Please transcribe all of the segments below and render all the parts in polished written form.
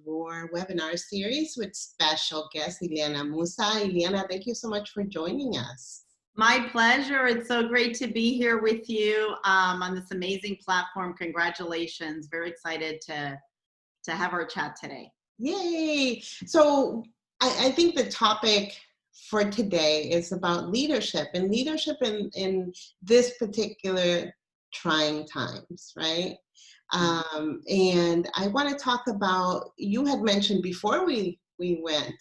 your webinar series with special guest Ileana Musa. Ileana, thank you so much for joining us. My pleasure. It's so great to be here with you on this amazing platform. Congratulations. Very excited to have our chat today. Yay. So I think the topic for today is about leadership and leadership in this particular trying times, right? And I want to talk about, you had mentioned before we went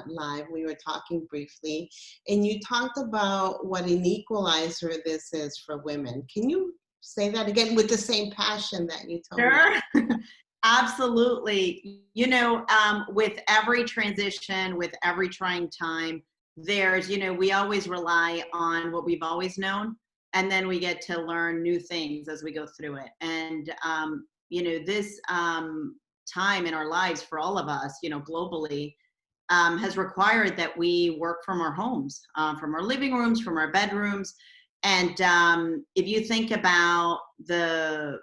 live, we were talking briefly, and you talked about what an equalizer this is for women. Can you say that again with the same passion that you told me? Sure. Absolutely. You know, with every transition, with every trying time, there's, you know, we always rely on what we've always known, and then we get to learn new things as we go through it. And, you know, this time in our lives for all of us, you know, globally, has required that we work from our homes, from our living rooms, from our bedrooms. And if you think about the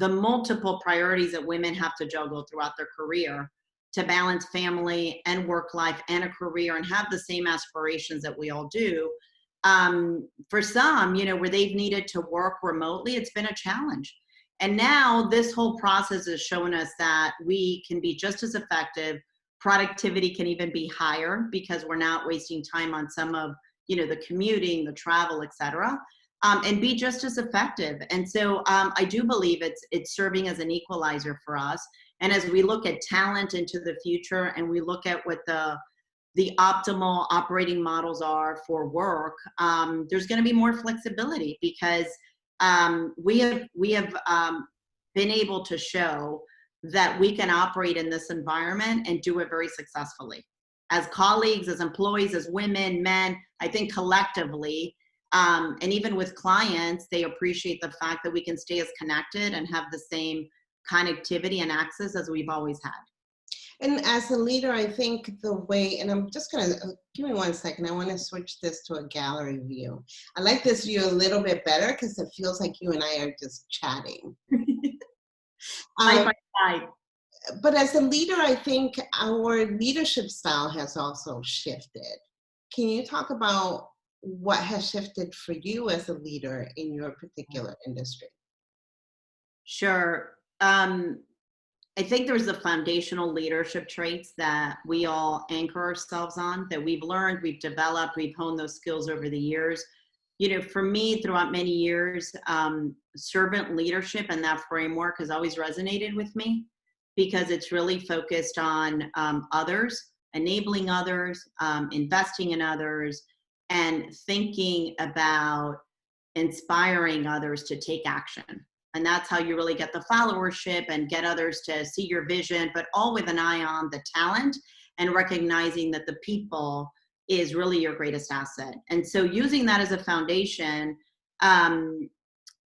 multiple priorities that women have to juggle throughout their career to balance family and work life and a career and have the same aspirations that we all do, for some, you know, where they've needed to work remotely, it's been a challenge. And now this whole process is showing us that we can be just as effective. Productivity can even be higher because we're not wasting time on some of, you know, the commuting, the travel, et cetera. And be just as effective. And so I do believe it's serving as an equalizer for us. And as we look at talent into the future and we look at what the optimal operating models are for work, there's going to be more flexibility because we have been able to show that we can operate in this environment and do it very successfully. As colleagues, as employees, as women, men, I think collectively, and even with clients, they appreciate the fact that we can stay as connected and have the same connectivity and access as we've always had. And as a leader, I think the way, and I'm just going to, give me 1 second. I want to switch this to a gallery view. I like this view a little bit better because it feels like you and I are just chatting. But as a leader, I think our leadership style has also shifted. Can you talk about what has shifted for you as a leader in your particular industry? Sure. I think there's the foundational leadership traits that we all anchor ourselves on, that we've learned, we've developed, we've honed those skills over the years. You know, for me, throughout many years, servant leadership and that framework has always resonated with me because it's really focused on others, enabling others, investing in others, and thinking about inspiring others to take action. And that's how you really get the followership and get others to see your vision, but all with an eye on the talent and recognizing that the people is really your greatest asset. And so using that as a foundation,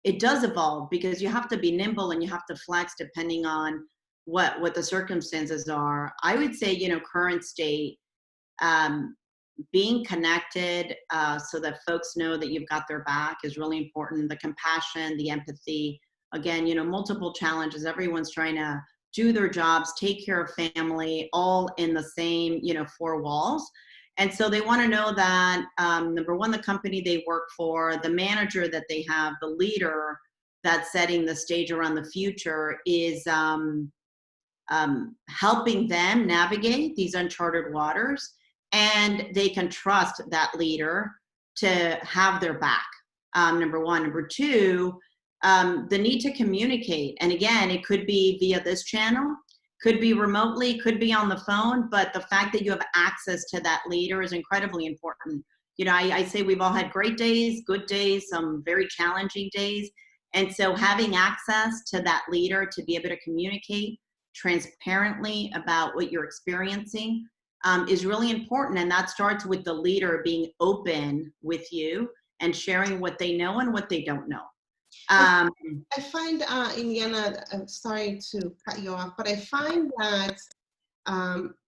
it does evolve because you have to be nimble and you have to flex depending on what the circumstances are. I would say, you know, current state, being connected so that folks know that you've got their back is really important. The compassion, the empathy, again, you know, multiple challenges. Everyone's trying to do their jobs, take care of family, all in the same, you know, 4 walls. And so they want to know that, number one, the company they work for, the manager that they have, the leader that's setting the stage around the future is helping them navigate these uncharted waters. And they can trust that leader to have their back, number one. Number two, the need to communicate. And again, it could be via this channel, could be remotely, could be on the phone, but the fact that you have access to that leader is incredibly important. You know, I say we've all had great days, good days, some very challenging days. And so having access to that leader to be able to communicate transparently about what you're experiencing is really important. And that starts with the leader being open with you and sharing what they know and what they don't know. I find, Ileana, I'm sorry to cut you off, but I find that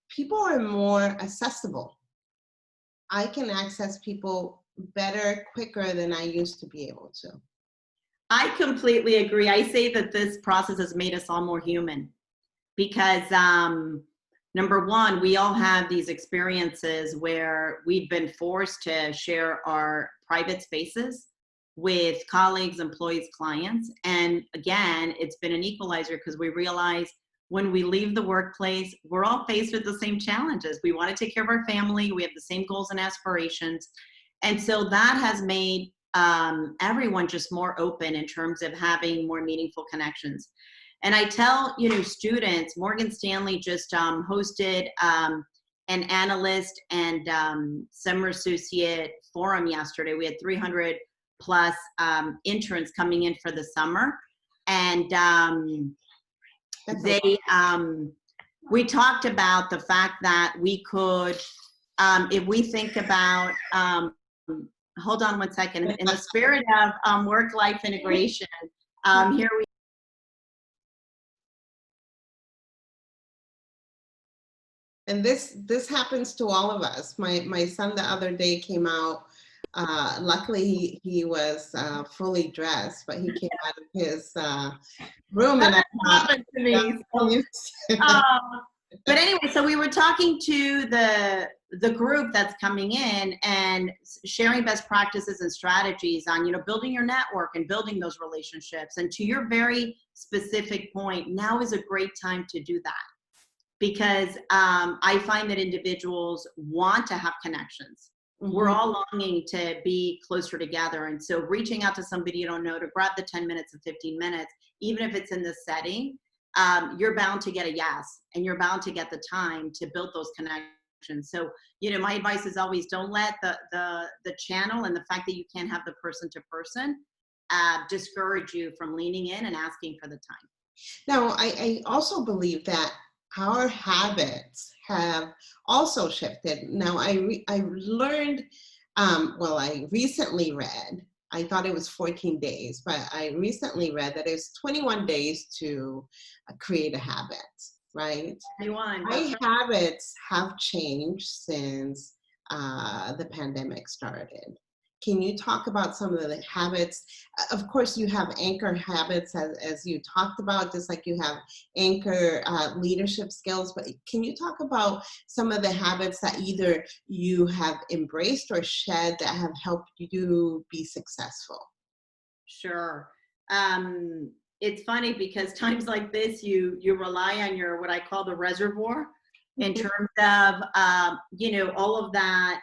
people are more accessible. I can access people better, quicker than I used to be able to. I completely agree. I say that this process has made us all more human. because number one, we all have these experiences where we've been forced to share our private spaces with colleagues, employees, clients. And again, it's been an equalizer because we realize when we leave the workplace, we're all faced with the same challenges. We want to take care of our family. We have the same goals and aspirations. And so that has made everyone just more open in terms of having more meaningful connections. And I tell, students, Morgan Stanley just hosted an analyst and summer associate forum yesterday. We had 300 plus interns coming in for the summer. And we talked about the fact that we could, if we think about, hold on one second, in the spirit of work-life integration, here we And this happens to all of us. My son the other day came out. Luckily, he was fully dressed, but he came out of his room, and I happened to me. But anyway, so we were talking to the group that's coming in and sharing best practices and strategies on, building your network and building those relationships. And to your very specific point, now is a great time to do that. Because I find that individuals want to have connections. Mm-hmm. We're all longing to be closer together. And so reaching out to somebody you don't know to grab the 10 minutes and 15 minutes, even if it's in this setting, you're bound to get a yes, and you're bound to get the time to build those connections. So, my advice is always don't let the channel and the fact that you can't have the person to person discourage you from leaning in and asking for the time. Now, I also believe that our habits have also shifted. Now, I learned, I recently read, I thought it was 14 days, but I recently read that it's 21 days to create a habit, right? 21. My habits have changed since the pandemic started. Can you talk about some of the habits? Of course, you have anchor habits, as you talked about, just like you have anchor leadership skills. But can you talk about some of the habits that either you have embraced or shed that have helped you be successful? Sure. It's funny because times like this, you rely on your, what I call the reservoir, in terms of, all of that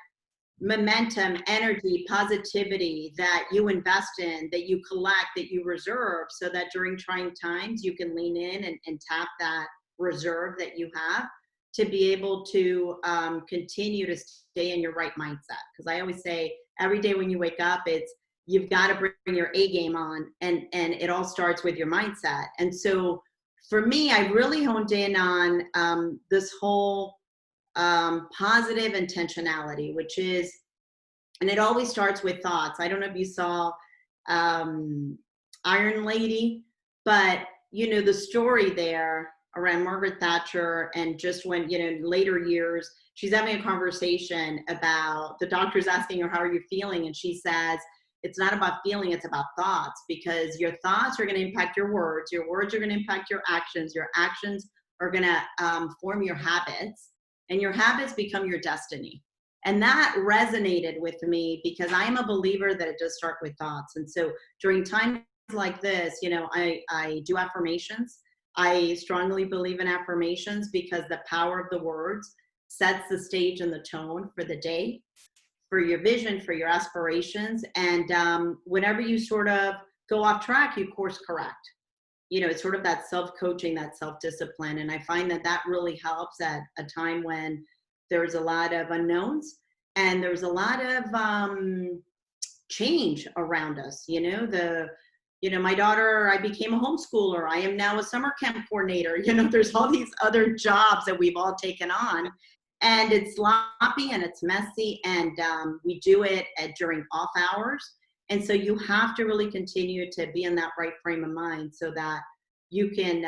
momentum, energy, positivity that you invest in, that you collect, that you reserve, so that during trying times you can lean in and tap that reserve that you have to be able to continue to stay in your right mindset. Because I always say every day when you wake up, you've got to bring your A game on, and it all starts with your mindset. And so for me, I really honed in on this whole positive intentionality, which is, and it always starts with thoughts. I don't know if you saw Iron Lady, but the story there around Margaret Thatcher, and just when, later years, she's having a conversation about, the doctor's asking her, how are you feeling? And she says, it's not about feeling, it's about thoughts, because your thoughts are going to impact your words are going to impact your actions are going to form your habits, and your habits become your destiny. And that resonated with me because I am a believer that it does start with thoughts. And so during times like this, I do affirmations. I strongly believe in affirmations because the power of the words sets the stage and the tone for the day, for your vision, for your aspirations. And whenever you sort of go off track, you course correct. It's sort of that self-coaching, that self-discipline. And I find that really helps at a time when there's a lot of unknowns and there's a lot of change around us. My daughter, I became a homeschooler. I am now a summer camp coordinator. There's all these other jobs that we've all taken on, and it's sloppy and it's messy, and we do it during off hours. And so you have to really continue to be in that right frame of mind so that you can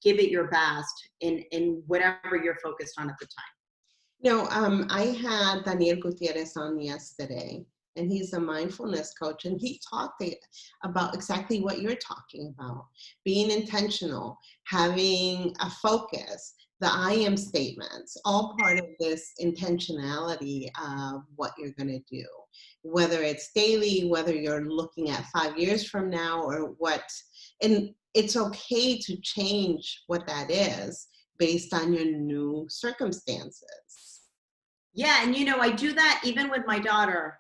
give it your best in whatever you're focused on at the time. I had Daniel Gutierrez on yesterday, and he's a mindfulness coach, and he talked about exactly what you're talking about, being intentional, having a focus, the I am statements, all part of this intentionality of what you're going to do, whether it's daily, whether you're looking at 5 years from now or what. And it's okay to change what that is based on your new circumstances. Yeah, and I do that even with my daughter,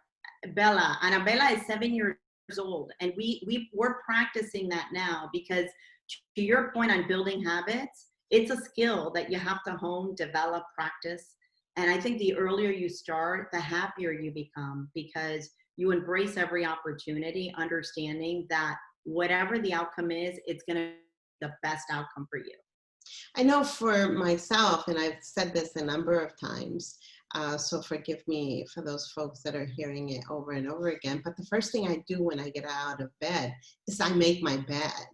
Bella. Annabella is 7 years old, and we're practicing that now because, to your point on building habits, it's a skill that you have to hone, develop, practice. And I think the earlier you start, the happier you become because you embrace every opportunity, understanding that whatever the outcome is, it's going to be the best outcome for you. I know for myself, and I've said this a number of times, so forgive me for those folks that are hearing it over and over again, but the first thing I do when I get out of bed is I make my bed.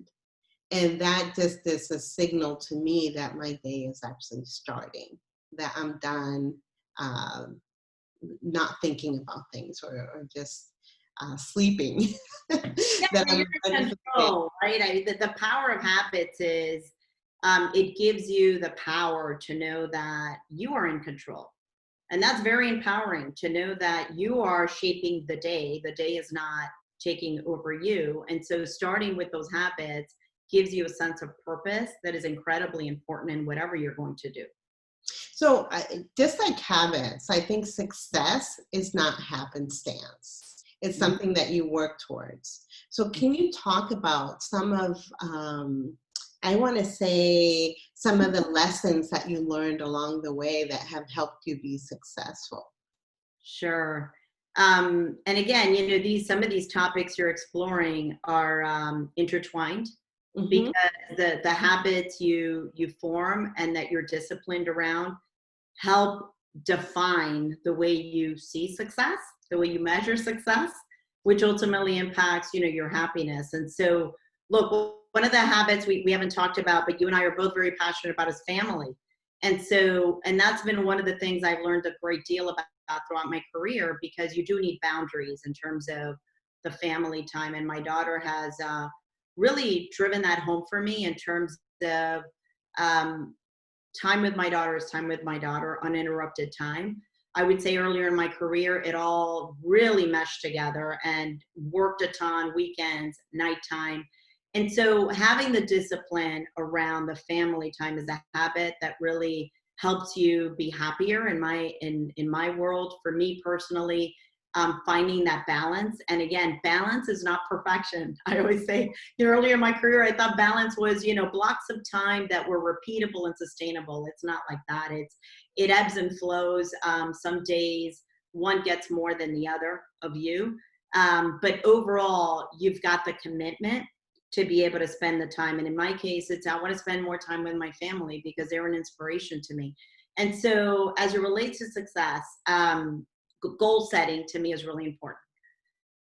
And that just is a signal to me that my day is actually starting, that I'm done not thinking about things or just sleeping. Yeah, That you're I'm in ready for the day. control, right? The power of habits is it gives you the power to know that you are in control. And that's very empowering to know that you are shaping the day. The day is not taking over you. And so starting with those habits gives you a sense of purpose that is incredibly important in whatever you're going to do. So just like habits, I think success is not happenstance. It's Mhm. something that you work towards. So can you talk about some of, I want to say, some of the lessons that you learned along the way that have helped you be successful? Sure. And again, some of these topics you're exploring are intertwined Hmm. because the habits you form and that you're disciplined around help define the way you see success, the way you measure success, which ultimately impacts, your happiness. And so, look, one of the habits we haven't talked about, but you and I are both very passionate about is family. And so, and that's been one of the things I've learned a great deal about throughout my career because you do need boundaries in terms of the family time. And my daughter has really driven that home for me in terms of um, time with my daughter is time with my daughter, uninterrupted time. I would say earlier in my career, it all really meshed together and worked a ton, weekends, nighttime. And so having the discipline around the family time is a habit that really helps you be happier in my world. For me personally, finding that balance. And again, balance is not perfection. I always say, earlier in my career, I thought balance was, blocks of time that were repeatable and sustainable. It's not like that. It ebbs and flows. Some days one gets more than the other of you. But overall, you've got the commitment to be able to spend the time. And in my case, it's I want to spend more time with my family because they're an inspiration to me. And so as it relates to success, goal setting to me is really important.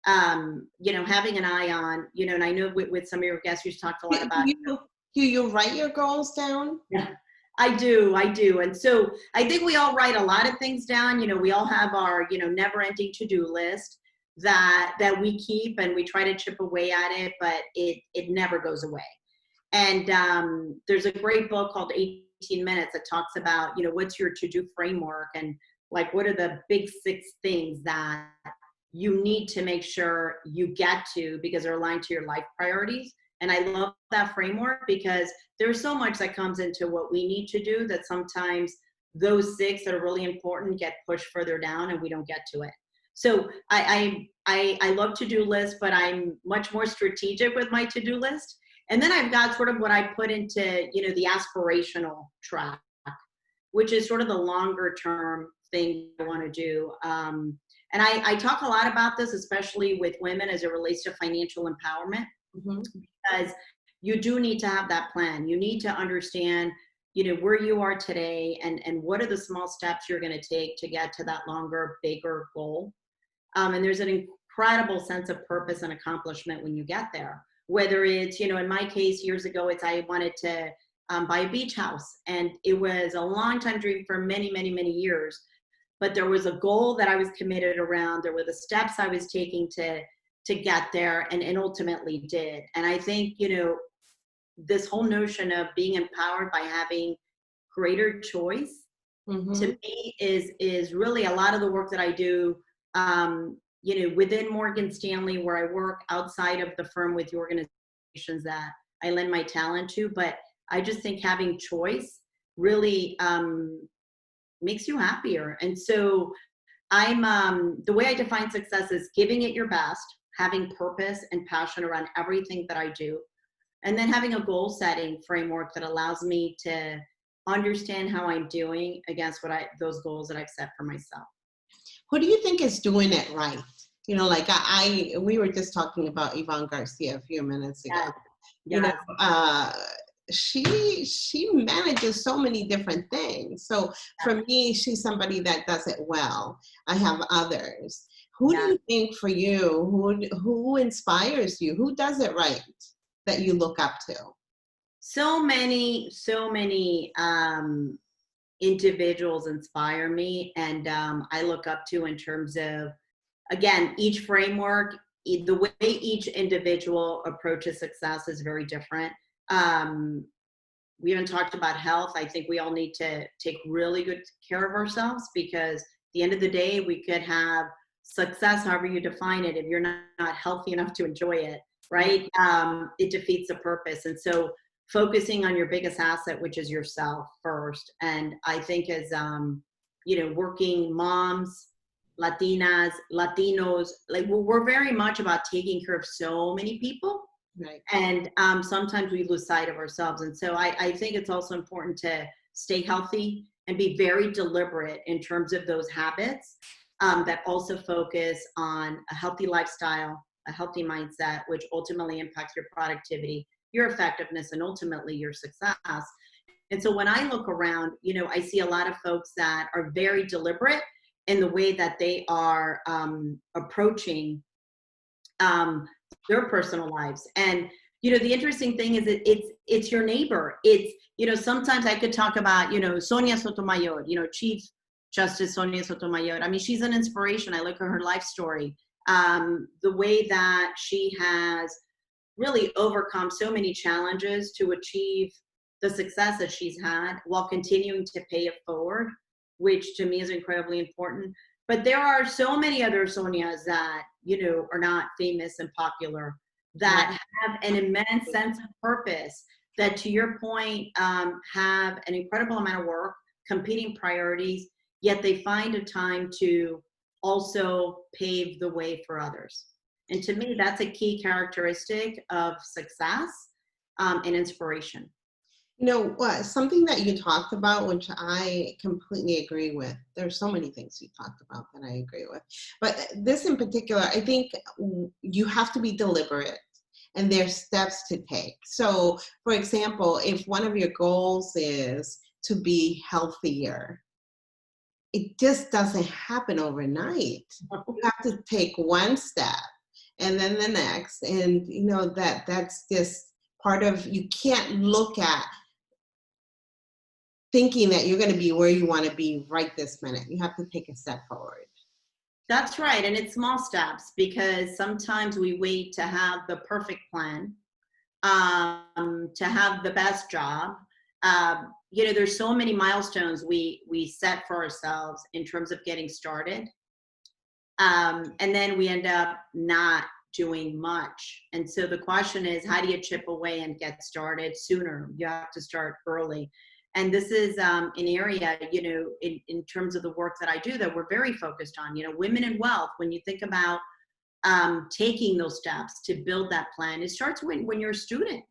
Having an eye on, and I know with some of your guests, you've talked a lot Do about. you write your goals down? Yeah, I do. And so I think we all write a lot of things down. We all have our, never ending to-do list that we keep and we try to chip away at it, but it never goes away. And there's a great book called 18 Minutes that talks about, what's your to-do framework and like, what are the big 6 things that you need to make sure you get to because they're aligned to your life priorities. And I love that framework because there's so much that comes into what we need to do that sometimes those 6 that are really important get pushed further down and we don't get to it. So I love to-do lists, but I'm much more strategic with my to-do list. And then I've got sort of what I put into, the aspirational track, which is sort of the longer term thing I want to do. And I talk a lot about this, especially with women as it relates to financial empowerment, Hmm. because you do need to have that plan. You need to understand, where you are today and what are the small steps you're going to take to get to that longer, bigger goal. And there's an incredible sense of purpose and accomplishment when you get there. Whether it's, in my case, years ago, it's I wanted to buy a beach house. And it was a long time dream for many, many, many years. but there was a goal that I was committed around. There were the steps I was taking to get there, and ultimately did. And I think, this whole notion of being empowered by having greater choice, to Mm-hmm. me is really a lot of the work that I do, within Morgan Stanley, where I work, outside of the firm with the organizations that I lend my talent to. But I just think having choice really makes you happier. And so I'm the way I define success is giving it your best, having purpose and passion around everything that I do, and then having a goal setting framework that allows me to understand how I'm doing against those goals that I've set for myself. Who do you think is doing it right? Like we were just talking about Yvonne Garcia a few minutes ago. Yes. You know, Yes. uh, she manages so many different things. So for me, she's somebody that does it well. I have others. Who do Yes. you think for you, who inspires you? Who does it right that you look up to? So many individuals inspire me, and I look up to, in terms of, again, each framework, the way each individual approaches success is very different. We haven't talked about health. I think we all need to take really good care of ourselves, because at the end of the day, we could have success however you define it. If you're not healthy enough to enjoy it, right? It defeats the purpose. And so focusing on your biggest asset, which is yourself first. And I think as, working moms, Latinas, Latinos, like we're very much about taking care of so many people. Right. And sometimes we lose sight of ourselves. And so I think it's also important to stay healthy and be very deliberate in terms of those habits that also focus on a healthy lifestyle, a healthy mindset, which ultimately impacts your productivity, your effectiveness, and ultimately your success. And so when I look around, I see a lot of folks that are very deliberate in the way that they are approaching their personal lives. And the interesting thing is that it's your neighbor. It's, sometimes I could talk about, Sonia Sotomayor, Chief Justice Sonia Sotomayor. I mean, she's an inspiration. I look at her life story, the way that she has really overcome so many challenges to achieve the success that she's had, while continuing to pay it forward, which to me is incredibly important. But there are so many other Sonias that, are not famous and popular, that have an immense sense of purpose, that, to your point, have an incredible amount of work, competing priorities, yet they find a time to also pave the way for others. And to me, that's a key characteristic of success and inspiration. What, something that you talked about, which I completely agree with. There's so many things you talked about that I agree with. But this in particular, I think you have to be deliberate, and there's steps to take. So, for example, if one of your goals is to be healthier, it just doesn't happen overnight. You have to take one step and then the next. And that's just part of, you can't look at thinking that you're going to be where you want to be right this minute. You have to take a step forward. That's right. And it's small steps, because sometimes we wait to have the perfect plan, to have the best job. There's so many milestones we set for ourselves in terms of getting started. And then we end up not doing much. And so the question is, how do you chip away and get started sooner? You have to start early. And this is an area, in terms of the work that I do, that we're very focused on, women in wealth. When you think about taking those steps to build that plan, it starts when you're a student.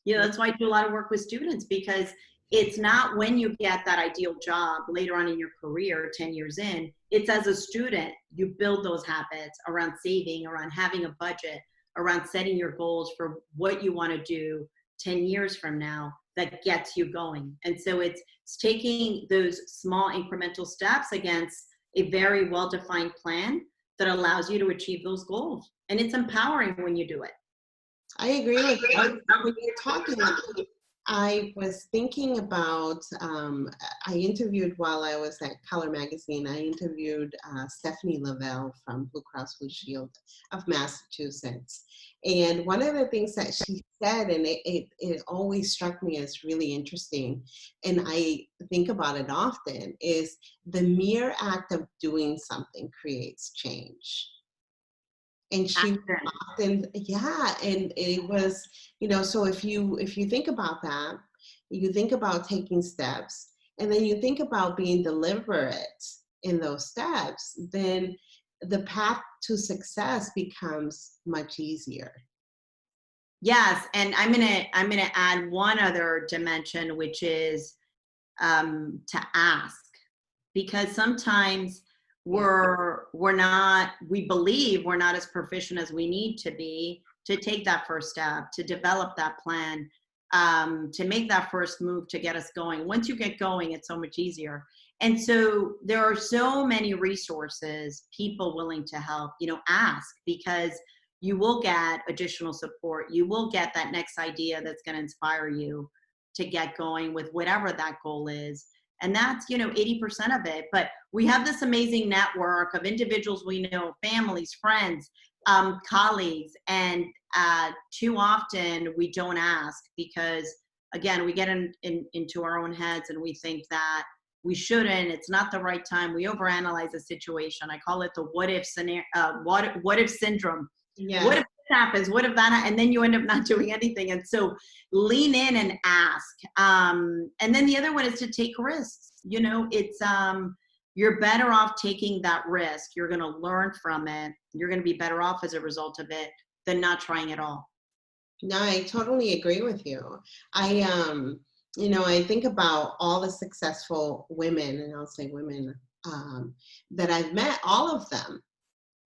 That's why I do a lot of work with students, because it's not when you get that ideal job later on in your career, 10 years in. It's as a student, you build those habits around saving, around having a budget, around setting your goals for what you want to do 10 years from now, that gets you going. And so it's taking those small incremental steps against a very well-defined plan that allows you to achieve those goals. And it's empowering when you do it. I agree with you. When you're talking, I was thinking about, I interviewed while I was at Color Magazine, I interviewed Stephanie Lavelle from Blue Cross Blue Shield of Massachusetts. And one of the things that she said, and it always struck me as really interesting, and I think about it often, is the mere act of doing something creates change. And she Action. often, yeah, and it was, so if you think about that, you think about taking steps, and then you think about being deliberate in those steps, then the path to success becomes much easier. Yes, and I'm gonna add one other dimension, which is to ask, because sometimes Yeah. we believe we're not as proficient as we need to be to take that first step, to develop that plan, to make that first move to get us going. Once you get going, it's so much easier. And so there are so many resources, people willing to help. Ask, because you will get additional support. You will get that next idea that's going to inspire you to get going with whatever that goal is. And that's 80% of it. But we have this amazing network of individuals we know, families, friends, colleagues, and too often we don't ask because, again, we get into our own heads and we think that we shouldn't, it's not the right time, we overanalyze the situation. I call it the what if scenario, what if syndrome. What Yes. if this happens? What if that? And then you end up not doing anything. And so lean in and ask. And then the other one is to take risks. It's you're better off taking that risk. You're going to learn from it. You're going to be better off as a result of it than not trying at all. No, I totally agree with you. I think about all the successful women, and I'll say women, that I've met. All of them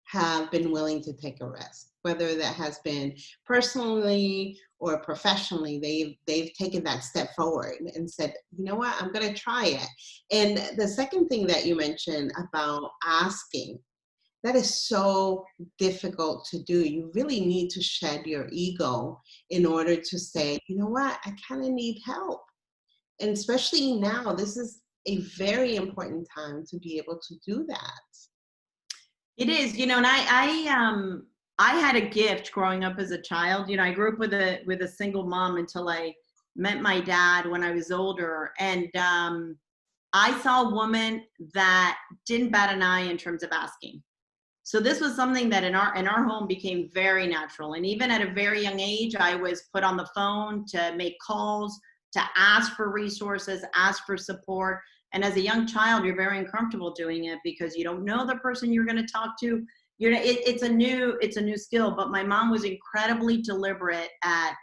have been willing to take a risk, whether that has been personally or professionally. They've taken that step forward and said, you know what, I'm going to try it. And the second thing that you mentioned about asking, that is so difficult to do. You really need to shed your ego in order to say, you know what, I kind of need help. And especially now, this is a very important time to be able to do that. It is, and I had a gift growing up as a child. I grew up with a single mom until I met my dad when I was older, and I saw a woman that didn't bat an eye in terms of asking. So this was something that in our home became very natural. And even at a very young age, I was put on the phone to make calls, to ask for resources, ask for support. And as a young child, you're very uncomfortable doing it because you don't know the person you're going to talk to. It's a new skill. But my mom was incredibly deliberate at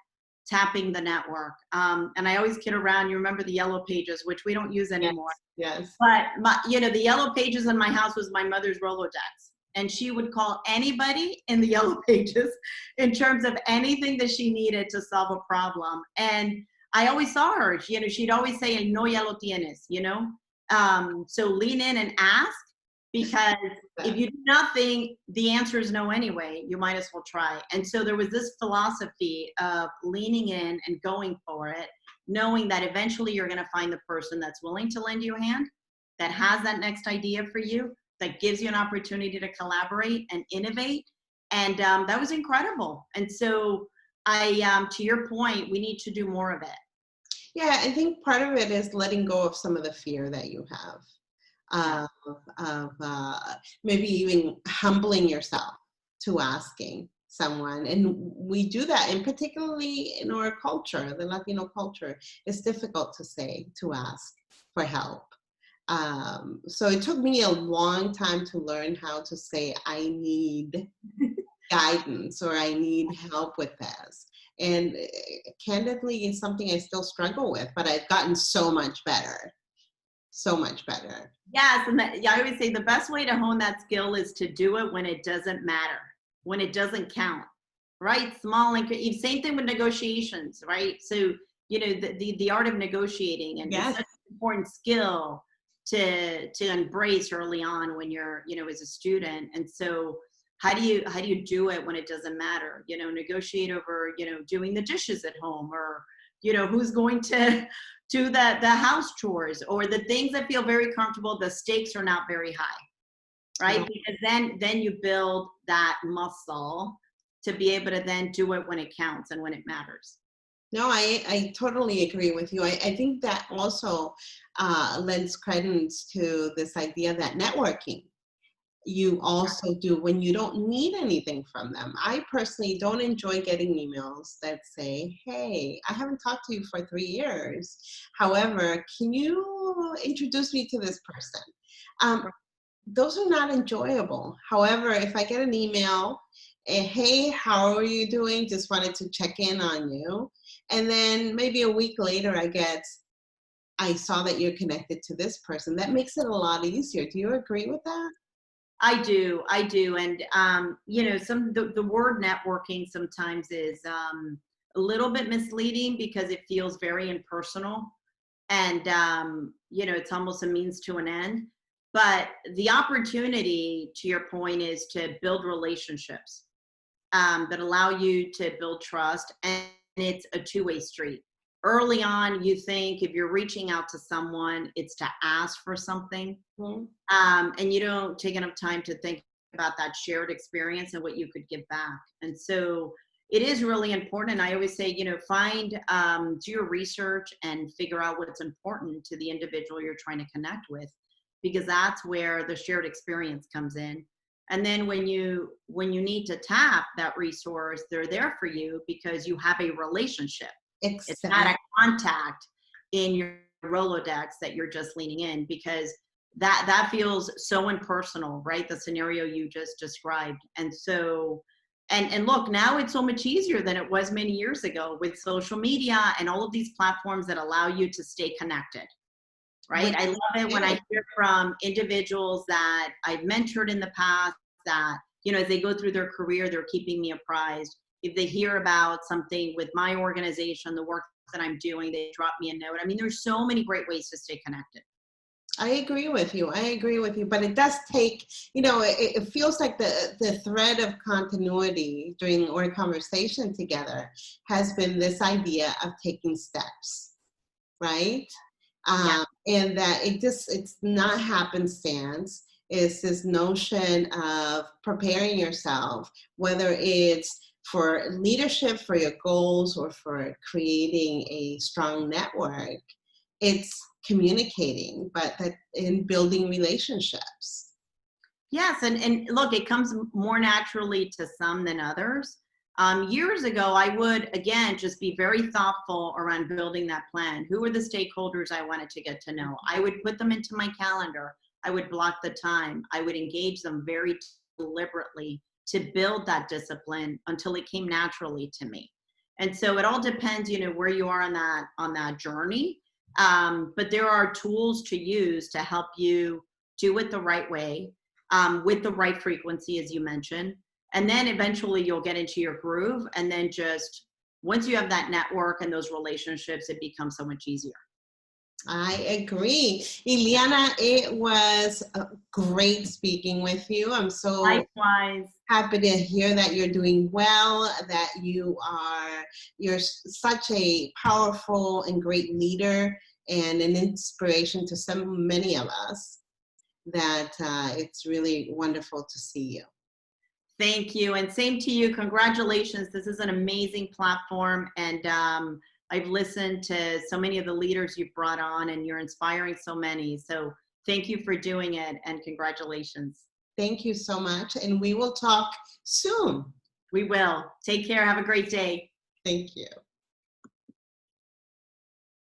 tapping the network. And I always kid around. You remember the yellow pages, which we don't use Yes. anymore. Yes. But the yellow pages in my house was my mother's Rolodex. And she would call anybody in the yellow pages in terms of anything that she needed to solve a problem. And I always saw her, she'd always say, no, ya lo tienes, so lean in and ask, because if you do nothing, the answer is no anyway. You might as well try. And so there was this philosophy of leaning in and going for it, knowing that eventually you're going to find the person that's willing to lend you a hand, that has that next idea for you, that gives you an opportunity to collaborate and innovate. And that was incredible. And so to your point, we need to do more of it. Yeah, I think part of it is letting go of some of the fear that you have, of maybe even humbling yourself to asking someone. And we do that, and particularly in our culture, the Latino culture, it's difficult to ask for help. So it took me a long time to learn how to say, I need guidance or I need help with this. And candidly, it's something I still struggle with, but I've gotten so much better. So much better. Yes, and I always say the best way to hone that skill is to do it when it doesn't matter, when it doesn't count, right? Same thing with negotiations, right? So the art of negotiating, and it's Yes. such an important skill to embrace early on when you're as a student. And so how do you do it when it doesn't matter? Negotiate over doing the dishes at home, or who's going to do the house chores, or the things that feel very comfortable. The stakes are not very high, right? Right. Because then you build that muscle to be able to then do it when it counts and when it matters. No, I totally agree with you. I think that also lends credence to this idea that networking you also do when you don't need anything from them. I personally don't enjoy getting emails that say, hey, I haven't talked to you for 3 years. However, can you introduce me to this person? Those are not enjoyable. However, if I get an email, hey, how are you doing? Just wanted to check in on you. And then maybe a week later, I saw that you're connected to this person. That makes it a lot easier. Do you agree with that? I do. And, the word networking sometimes is a little bit misleading because it feels very impersonal, and, it's almost a means to an end. But the opportunity, to your point, is to build relationships that allow you to build trust, and it's a two-way street. Early on, you think if you're reaching out to someone, it's to ask for something, Mhm. and you don't take enough time to think about that shared experience and what you could give back. And so it is really important. And I always say, do your research and figure out what's important to the individual you're trying to connect with, because that's where the shared experience comes in. And then when you need to tap that resource, they're there for you because you have a relationship. It's not Exactly. a contact in your Rolodex that you're just leaning in, because that feels so impersonal, right? The scenario you just described. And so, and look, now it's so much easier than it was many years ago with social media and all of these platforms that allow you to stay connected, right? Which I love it when I is hear from individuals that I've mentored in the past that, as they go through their career, they're keeping me apprised. If they hear about something with my organization, the work that I'm doing, they drop me a note. I mean, there's so many great ways to stay connected. I agree with you. I agree with you. But it does take, it feels like the thread of continuity during our conversation together has been this idea of taking steps, right? Yeah. And that it's not happenstance. It's this notion of preparing yourself, whether it's for leadership, for your goals, or for creating a strong network. It's communicating, but that in building relationships. Yes, and look, it comes more naturally to some than others. Years ago, I would, again, just be very thoughtful around building that plan. Who were the stakeholders I wanted to get to know? I would put them into my calendar. I would block the time. I would engage them very deliberately to build that discipline until it came naturally to me. And so it all depends, where you are on that journey. But there are tools to use to help you do it the right way, with the right frequency, as you mentioned. And then eventually you'll get into your groove. And then just once you have that network and those relationships, it becomes so much easier. I agree. Ileana, it was great speaking with you. I'm so Likewise. happy to hear that you're doing well, that you're such a powerful and great leader and an inspiration to so many of us, that it's really wonderful to see you. Thank you. And same to you. Congratulations. This is an amazing platform. And I've listened to so many of the leaders you've brought on, and you're inspiring so many. So thank you for doing it, and congratulations. Thank you so much, and we will talk soon. We will. Take care. Have a great day. Thank you.